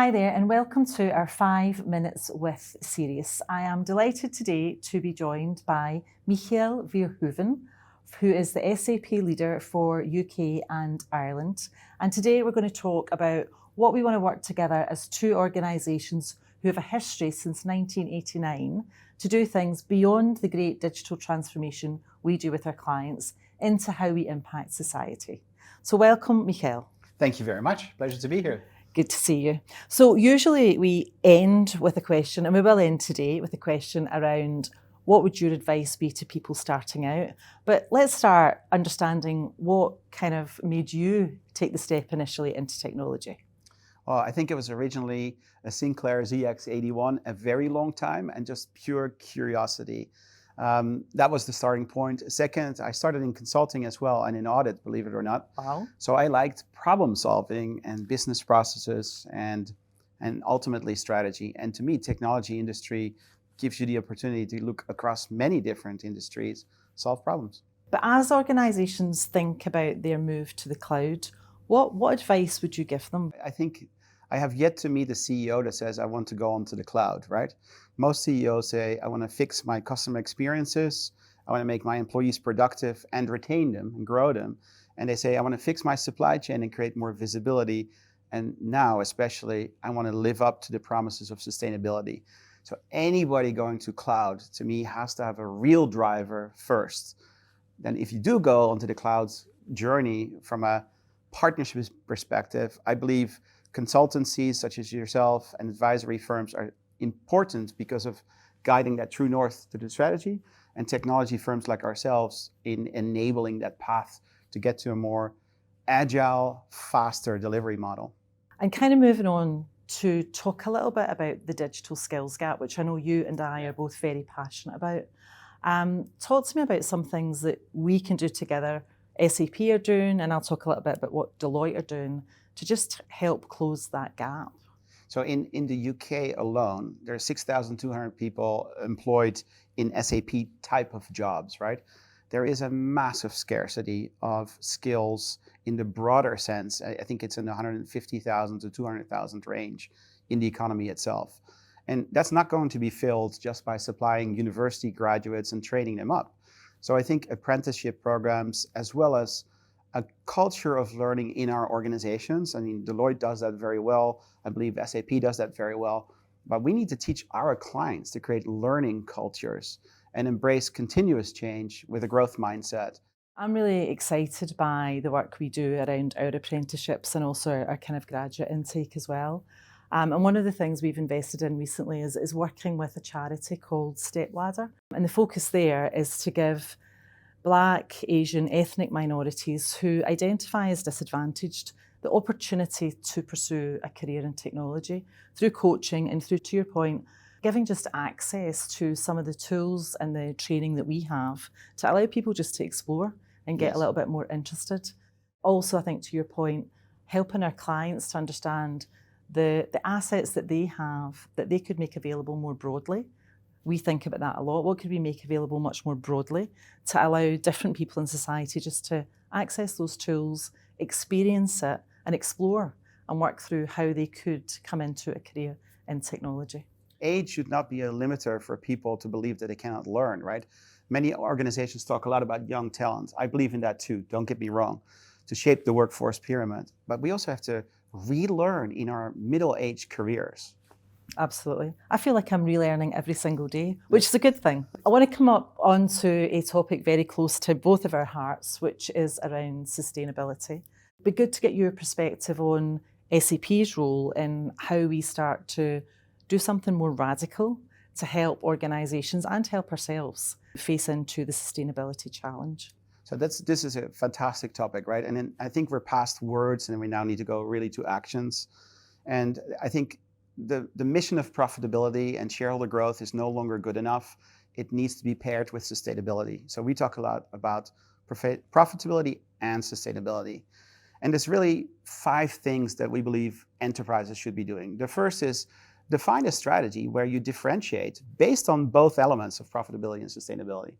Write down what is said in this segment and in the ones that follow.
Hi there and welcome to our 5 Minutes with series. I am delighted today to be joined by Michiel Verhoeven, who is the SAP leader for UK and Ireland. And today we're going to talk about what we want to work together as two organisations who have a history since 1989 to do things beyond the great digital transformation we do with our clients into how we impact society. So welcome, Michiel. Thank you very much. Pleasure to be here. Good to see you. So usually we end with a question, and we will end today with a question around what would your advice be to people starting out? But let's start understanding what kind of made you take the step initially into technology. Well, I think it was originally a Sinclair ZX81, a very long time, and just pure curiosity. That was the starting point. Second, I started in consulting as well and in audit, believe it or not. Wow. So I liked problem solving and business processes and ultimately strategy. And to me, technology industry gives you the opportunity to look across many different industries, solve problems. But as organisations think about their move to the cloud, what advice would you give them? I think I have yet to meet a CEO that says, I want to go onto the cloud, right? Most CEOs say, I want to fix my customer experiences. I want to make my employees productive and retain them and grow them. And they say, I want to fix my supply chain and create more visibility. And now, especially, I want to live up to the promises of sustainability. So anybody going to cloud, to me, has to have a real driver first. Then if you do go onto the cloud journey from a partnership perspective, I believe consultancies such as yourself and advisory firms are important because of guiding that true north to the strategy, and technology firms like ourselves in enabling that path to get to a more agile, faster delivery model. And kind of moving on to talk a little bit about the digital skills gap, which I know you and I are both very passionate about. Talk to me about some things that we can do together, SAP are doing, and I'll talk a little bit about what Deloitte are doing to just help close that gap. So in the UK alone, there are 6,200 people employed in SAP type of jobs, right? There is a massive scarcity of skills in the broader sense. I think it's in the 150,000 to 200,000 range in the economy itself. And that's not going to be filled just by supplying university graduates and training them up. So I think apprenticeship programs, as well as a culture of learning in our organizations. I mean, Deloitte does that very well. I believe SAP does that very well. But we need to teach our clients to create learning cultures and embrace continuous change with a growth mindset. I'm really excited by the work we do around our apprenticeships and also our kind of graduate intake as well. And one of the things we've invested in recently is working with a charity called Stepladder. And the focus there is to give Black, Asian, ethnic minorities who identify as disadvantaged the opportunity to pursue a career in technology through coaching and through, to your point, giving just access to some of the tools and the training that we have to allow people just to explore and get a little bit more interested. Also, I think to your point, helping our clients to understand the assets that they have that they could make available more broadly. We think about that a lot. What could we make available much more broadly to allow different people in society just to access those tools, experience it, and explore and work through how they could come into a career in technology? Age should not be a limiter for people to believe that they cannot learn, right? Many organizations talk a lot about young talent. I believe in that too, don't get me wrong, to shape the workforce pyramid. But we also have to relearn in our middle-aged careers. Absolutely. I feel like I'm relearning every single day, which is a good thing. I want to come up onto a topic very close to both of our hearts, which is around sustainability. It'd be good to get your perspective on SAP's role in how we start to do something more radical to help organisations and help ourselves face into the sustainability challenge. So this is a fantastic topic, right? And then I think we're past words and we now need to go really to actions. And I think the mission of profitability and shareholder growth is no longer good enough. It needs to be paired with sustainability. So we talk a lot about profitability and sustainability. And there's really 5 things that we believe enterprises should be doing. The first is define a strategy where you differentiate based on both elements of profitability and sustainability.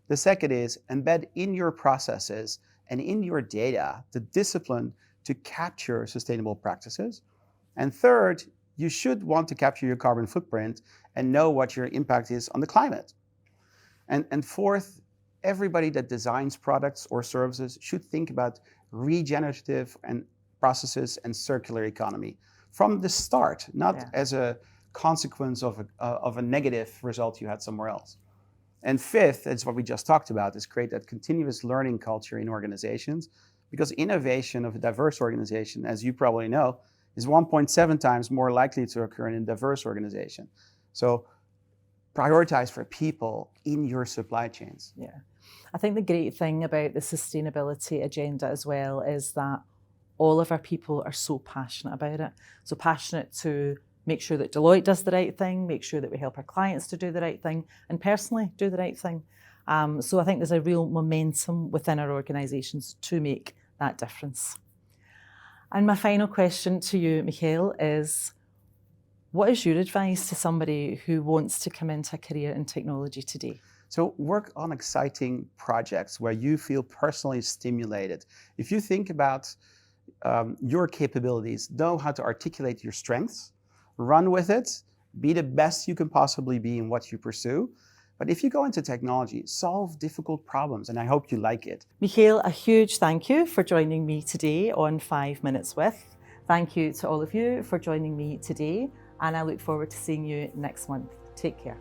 The second is embed in your processes and in your data the discipline to capture sustainable practices. And third, you should want to capture your carbon footprint and know what your impact is on the climate. And fourth, everybody that designs products or services should think about regenerative and processes and circular economy from the start, not as a consequence of a negative result you had somewhere else. And fifth, it's what we just talked about, is create that continuous learning culture in organizations, because innovation of a diverse organization, as you probably know, is 1.7 times more likely to occur in a diverse organization. So prioritize for people in your supply chains. Yeah. I think the great thing about the sustainability agenda as well is that all of our people are so passionate about it. So passionate to make sure that Deloitte does the right thing, make sure that we help our clients to do the right thing, and personally do the right thing. So I think there's a real momentum within our organisations to make that difference. And my final question to you, Michiel, is what is your advice to somebody who wants to come into a career in technology today? So work on exciting projects where you feel personally stimulated. If you think about your capabilities, know how to articulate your strengths, run with it, be the best you can possibly be in what you pursue. But if you go into technology, solve difficult problems, and I hope you like it. Michiel, a huge thank you for joining me today on 5 Minutes With. Thank you to all of you for joining me today, and I look forward to seeing you next month. Take care.